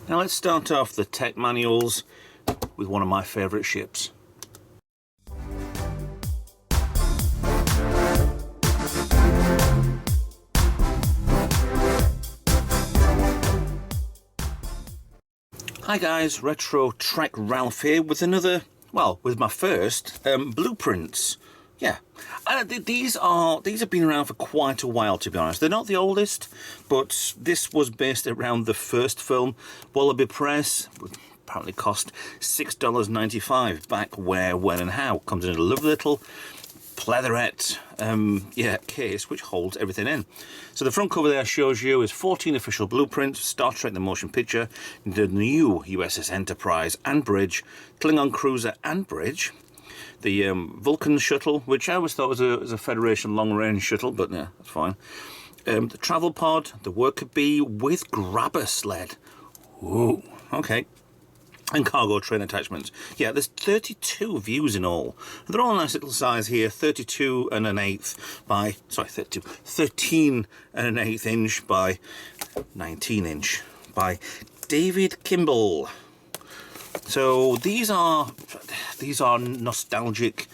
Now let's start off the tech manuals with one of my favourite ships. Hi guys, Retro Trek Ralph here with another, well, with my first blueprints. Yeah, these have been around for quite a while, to be honest. They're not the oldest, but this was based around the first film. Wallaby Press apparently cost $6.95 back where, when and how. Comes in a lovely little pleatherette case which holds everything in. So the front cover there shows you is 14 official blueprints, Star Trek the motion picture, the new USS Enterprise and bridge, Klingon cruiser and bridge, the Vulcan shuttle, which I always thought was a Federation long-range shuttle, but yeah, that's fine. The travel pod, the Workbee with grabber sled. Ooh, okay. And cargo train attachments. Yeah, there's 32 views in all. They're all nice little size here, 13 and an eighth inch by 19 inch by David Kimball. So these are nostalgic.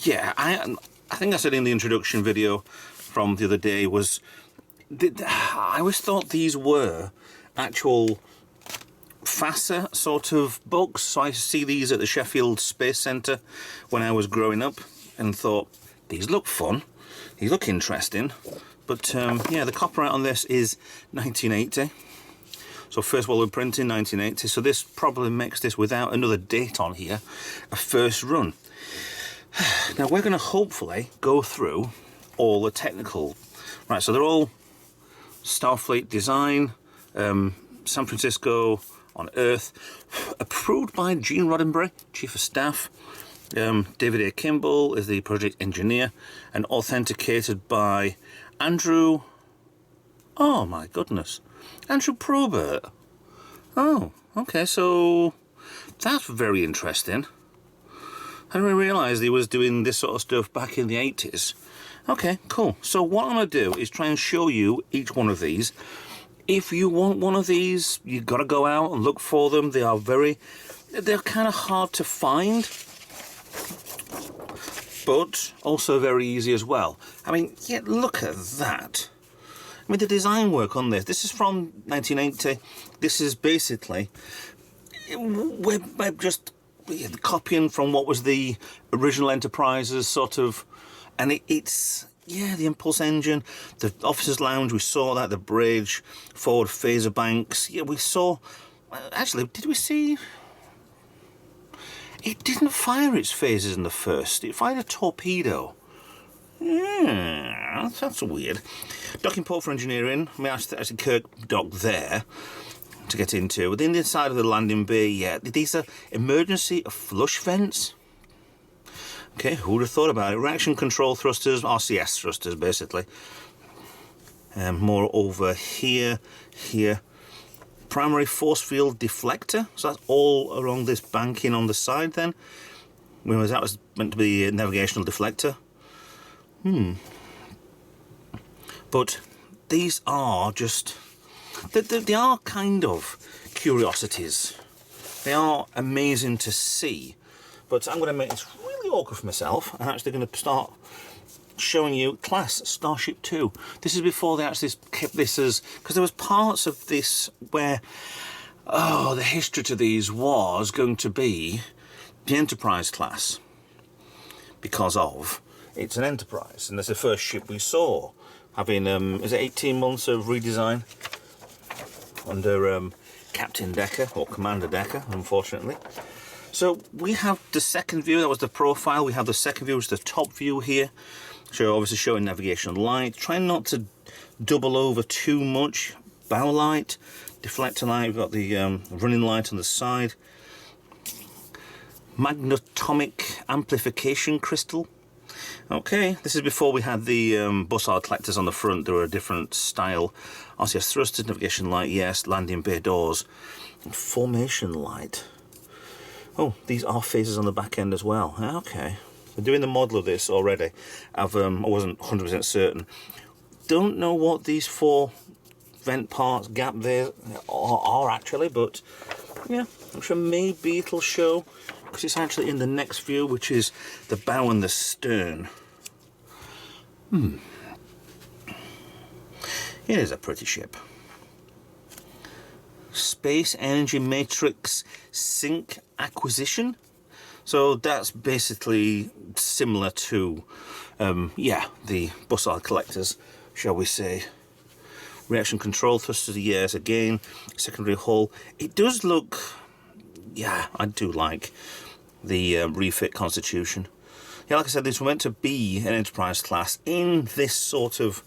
Yeah, I think I said in the introduction video from the other day I always thought these were actual FASA sort of books. So I see these at the Sheffield Space Centre when I was growing up and thought, these look fun, these look interesting. But yeah, the copyright on this is 1980. So first Wallaby printing, 1980. So this probably makes this, without another date on here, a first run. Now we're going to hopefully go through all the technical. Right, so they're all Starfleet design, San Francisco on Earth, approved by Gene Roddenberry, Chief of Staff. David A. Kimball is the project engineer, and authenticated by Andrew, oh my goodness, Andrew Probert. Oh, okay, so that's very interesting. I didn't realise he was doing this sort of stuff back in the 80s. Okay, cool. So what I'm going to do is try and show you each one of these. If you want one of these, you've got to go out and look for them. They're kind of hard to find, but also very easy as well. I mean, yeah, look at that. I mean, the design work on this is from 1980. This is basically, we're just copying from what was the original Enterprise's sort of, and it's, yeah, the impulse engine, the officer's lounge, we saw that, the bridge, forward phaser banks. Yeah, we saw, actually, did we see? It didn't fire its phasers in the first, it fired a torpedo. Yeah, that's weird. Docking port for engineering. I mean, actually Kirk docked there to get into. Within the inside of the landing bay, yeah, these are emergency flush vents. Okay, who would have thought about it? Reaction control thrusters, RCS thrusters, basically. More over here. Primary force field deflector. So that's all along this banking on the side then. Whereas that was meant to be a navigational deflector. But these are just, they are kind of curiosities. They are amazing to see. But I'm going to make this really awkward for myself. I'm actually going to start showing you class Starship 2. This is before they actually kept this as, because there was parts of this where, oh, the history to these was going to be the Enterprise class, because of it's an Enterprise, and that's the first ship we saw having is it 18 months of redesign under Captain Decker, or Commander Decker, unfortunately. So we have the second view, that was the profile. We have the second view, which is the top view here. So obviously showing navigational light. Trying not to double over too much. Bow light, deflector light. We've got the running light on the side. Magnetomic amplification crystal. Okay, this is before we had the bussard collectors on the front. There were a different style. RCS thrusters, navigation light, yes. Landing bay doors. And formation light. Oh, these are phasers on the back end as well. Okay. We're doing the model of this already. I wasn't 100% certain. Don't know what these four vent parts gap there are actually, but yeah, I'm sure maybe it'll show, because it's actually in the next view, which is the bow and the stern. It is a pretty ship. Space Energy Matrix Sync Acquisition. So that's basically similar to, yeah, the Bussard collectors, shall we say. Reaction control thrusters, yes, again, secondary hull. It does look, yeah, I do like the refit Constitution. Yeah, like I said, this was meant to be an Enterprise class in this sort of,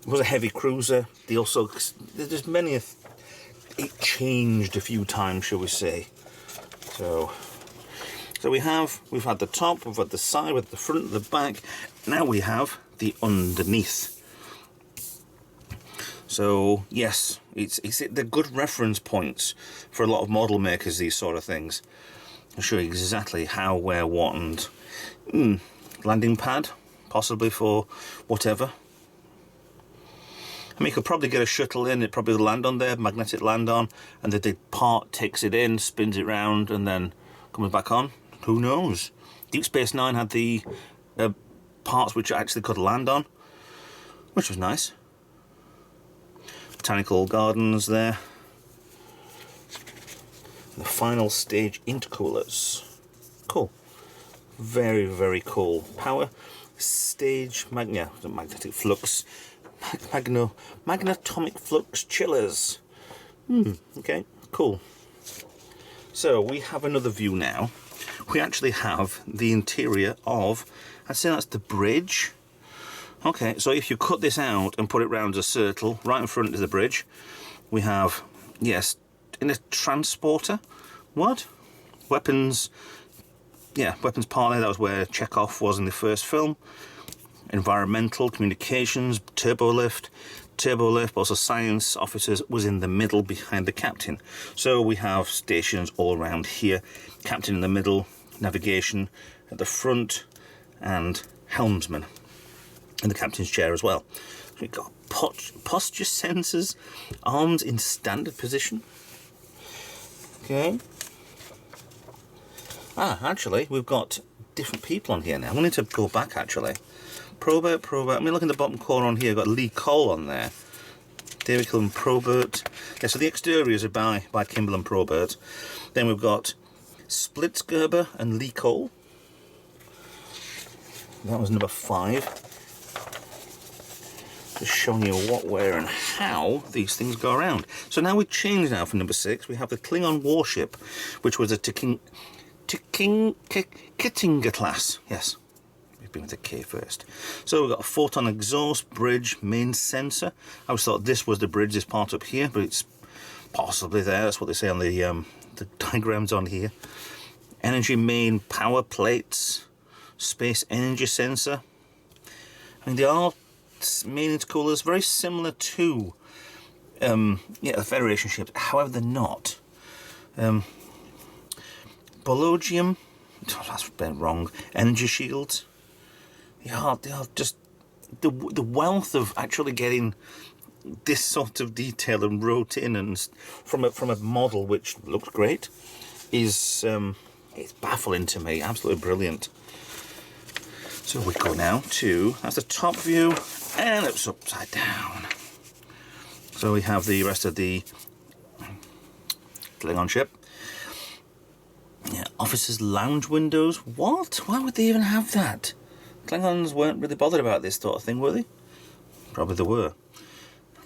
it was a heavy cruiser. They also, there's many, it changed a few times, shall we say. So we've had the top, we've had the side, we've had the front, the back. Now we have the underneath. So yes, they're good reference points for a lot of model makers, these sort of things. I'll show you exactly how, where, what, and landing pad, possibly for whatever. I mean, you could probably get a shuttle in, it probably land on there, magnetic land on, and the part takes it in, spins it round, and then comes back on. Who knows? Deep Space Nine had the parts which actually could land on, which was nice. Botanical gardens there. The final stage intercoolers. Cool. Very, very cool. Power stage magnetic flux. Magnetomic flux chillers. Okay, cool. So we have another view now. We actually have the interior of, I'd say that's the bridge. Okay, so if you cut this out and put it round a circle, right in front of the bridge, we have, yes, in a transporter. What? Weapons. Yeah, weapons part there. That was where Chekhov was in the first film. Environmental, communications, turbolift, also science officers was in the middle behind the captain. So we have stations all around here. Captain in the middle, navigation at the front, and helmsman in the captain's chair as well. We've got posture sensors, arms in standard position. Okay. Actually, we've got different people on here now. We need to go back actually. Probert. I mean, look in the bottom corner on here, got Lee Cole on there. David Kimball and Probert. Yeah, so the exteriors are by Kimball and Probert. Then we've got Splitzgerber and Lee Cole. That was number 5. Just showing you what, where, and how these things go around. So now we change now for number 6. We have the Klingon warship, which was a Kittinger class. Yes. Been with the K first. So we've got a photon exhaust, bridge, main sensor. I always thought this was the bridge, this part up here, but it's possibly there. That's what they say on the diagrams on here. Energy main power plates, space energy sensor. I mean, they are main intercoolers, very similar to the Federation ships. However, they're not. Bologium. That's been wrong. Energy shields. They are just the wealth of actually getting this sort of detail and wrote in and from a model which looks great is it's baffling to me. Absolutely brilliant. So we go now to, that's the top view, and it's upside down. So we have the rest of the Klingon ship. Yeah, officers' lounge windows. What? Why would they even have that? Klingons weren't really bothered about this sort of thing, were they? Probably they were.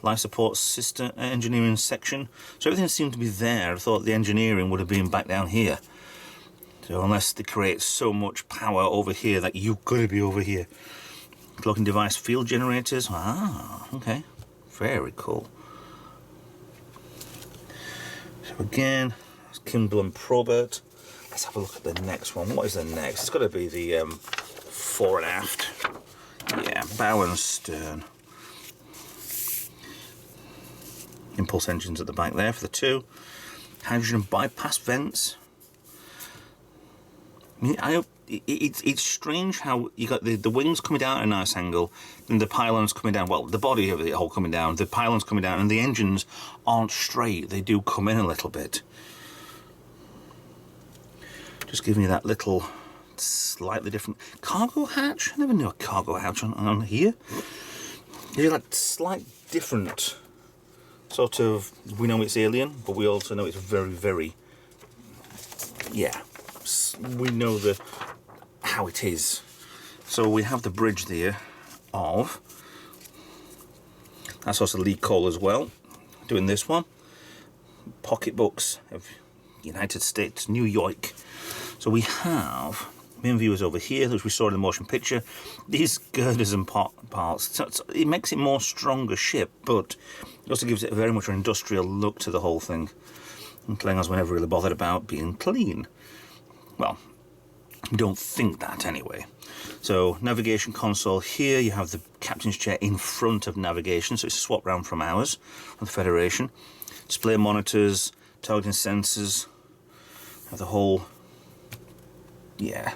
Life support system engineering section. So everything seemed to be there. I thought the engineering would have been back down here. So unless they create so much power over here that you've got to be over here. Cloaking device field generators. Okay. Very cool. So again, Kimball and Probert. Let's have a look at the next one. What is the next? It's got to be the fore and aft. Yeah, bow and stern. Impulse engines at the back there for the 2. Hydrogen bypass vents. I mean, it's strange how you got the wings coming down at a nice angle, and the pylons coming down. Well, the body of it all coming down, the pylons coming down, and the engines aren't straight. They do come in a little bit. Just giving you that little slightly different cargo hatch. I never knew a cargo hatch on here. There's like slight different sort of. We know it's alien, but we also know it's very, very. Yeah, we know how it is. So we have the bridge there of. That's also the lead call as well. Doing this one. Pocketbooks of United States, New York. So we have main viewers over here, which we saw in the motion picture. These girders and parts, so it makes it more stronger ship, but it also gives it very much an industrial look to the whole thing. And Klingons were never really bothered about being clean. Well, we don't think that anyway. So navigation console here, you have the captain's chair in front of navigation, so it's swapped round from ours, from the Federation. Display monitors, targeting sensors, have the whole, yeah.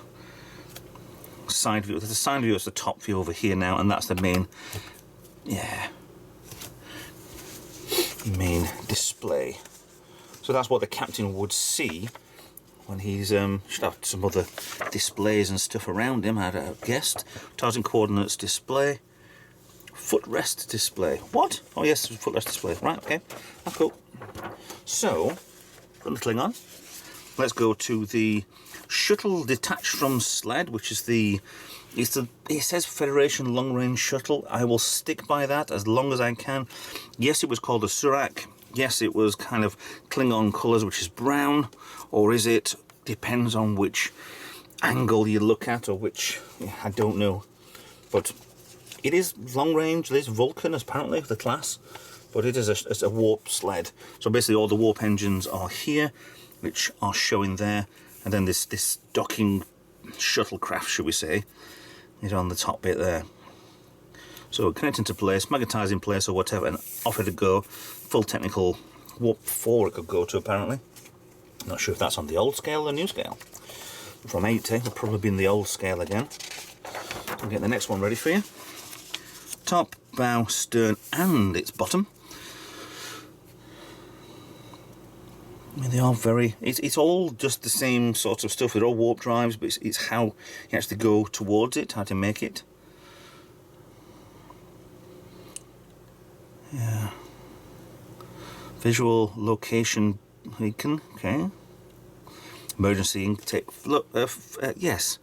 Side view. The side view is the top view over here now, and that's the main, yeah, main display. So that's what the captain would see when he's should have some other displays and stuff around him. I'd have guessed. Targeting coordinates display, footrest display. What? Oh yes, footrest display. Right. Okay. That's cool. So from the Klingon, let's go to the shuttle detached from sled, which is it says Federation long range shuttle. I will stick by that as long as I can. Yes, it was called a Surak. Yes, it was kind of Klingon colours, which is brown, or is it? Depends on which angle you look at, or which, yeah, I don't know. But it is long range. There's Vulcan apparently, the class, but it is a warp sled. So basically all the warp engines are here, which are showing there, and then this docking shuttlecraft, should we say, is on the top bit there. So connect into place, magnetize in place or whatever, and off it go. Full technical warp 4 it could go to apparently. Not sure if that's on the old scale or the new scale. From 80, it'll probably be in the old scale again. I'll get the next one ready for you. Top, bow, stern and its bottom. I mean, they are very, it's all just the same sort of stuff. They're all warp drives, but it's how you actually go towards it, how to make it. Yeah. Visual location beacon, okay. Emergency intake, yes.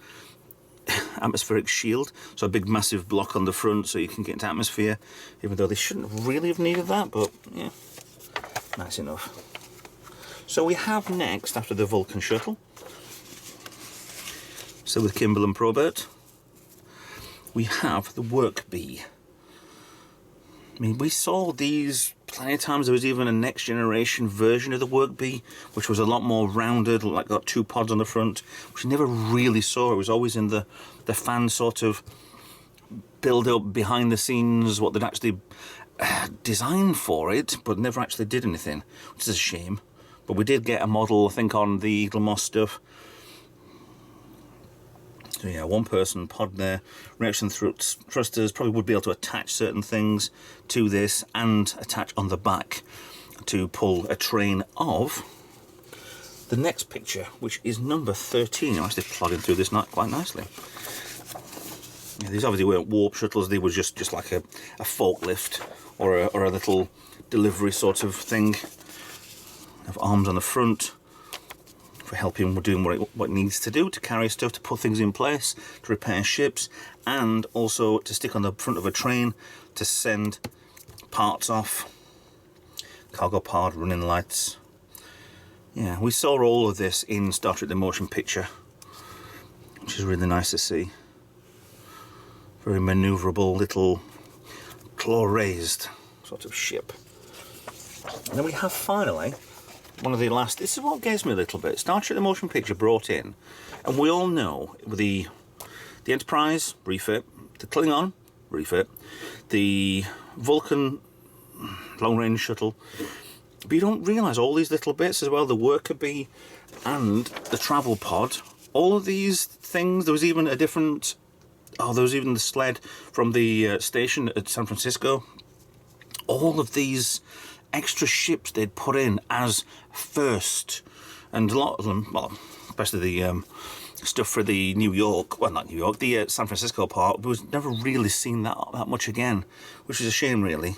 Atmospheric shield, so a big massive block on the front so you can get into atmosphere, even though they shouldn't really have needed that, but yeah, nice enough. So we have next, after the Vulcan shuttle, still with Kimball and Probert, we have the Workbee. I mean, we saw these plenty of times. There was even a next generation version of the Workbee, which was a lot more rounded, like got 2 pods on the front, which you never really saw. It was always in the fan sort of build up behind the scenes, what they'd actually designed for it, but never actually did anything, which is a shame. But we did get a model, I think, on the Eagle Moss stuff. So yeah, 1-person pod there. Reaction thrusters probably would be able to attach certain things to this and attach on the back to pull a train of. The next picture, which is number 13. I'm actually plodding through this quite nicely. Yeah, these obviously weren't warp shuttles. They were just like a forklift or a little delivery sort of thing. Have arms on the front for helping doing what it needs to do, to carry stuff, to put things in place, to repair ships, and also to stick on the front of a train to send parts off. Cargo pod, running lights. Yeah, we saw all of this in Star Trek the Motion Picture, which is really nice to see. Very manoeuvrable little claw-raised sort of ship. And then we have finally one of the last, this is what gets me a little bit. Star Trek the Motion Picture brought in, and we all know the Enterprise refit, the Klingon refit, the Vulcan long range shuttle, but you don't realise all these little bits as well. The Workbee and the travel pod all of these things. There was even a different, there was even the sled from the station at San Francisco. All of these extra ships they'd put in as first, and a lot of them, well, especially the stuff for the New York, well, not New York, the San Francisco part, was never really seen that much again, which is a shame, really.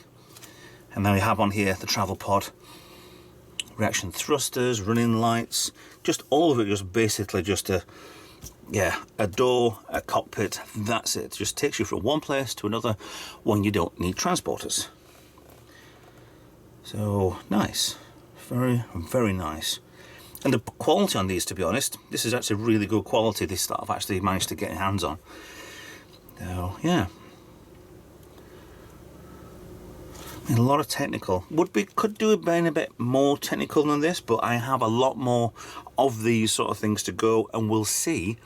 And now we have on here the travel pod, reaction thrusters, running lights, just all of it, just basically just a door, a cockpit, that's it. Just takes you from one place to another when you don't need transporters. So nice, very, very nice. And the quality on these, to be honest, this is actually really good quality, this that I've actually managed to get hands on. So yeah, a lot of technical. Could do it being a bit more technical than this, but I have a lot more of these sort of things to go, and we'll see.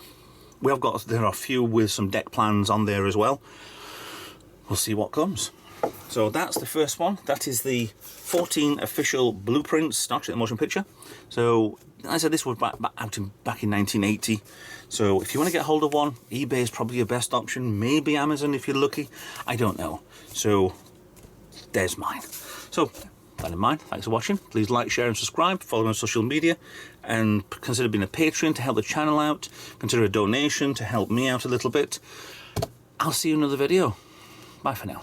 There are a few with some deck plans on there as well. We'll see what comes. So that's the first one. That is the 14 official blueprints, Starship the Motion Picture. So as I said, this was back in 1980. So if you want to get hold of one, eBay is probably your best option. Maybe Amazon if you're lucky. I don't know. So there's mine. So that in mind, thanks for watching. Please like, share and subscribe. Follow me on social media, and consider being a patron to help the channel out. Consider a donation to help me out a little bit. I'll see you in another video. Bye for now.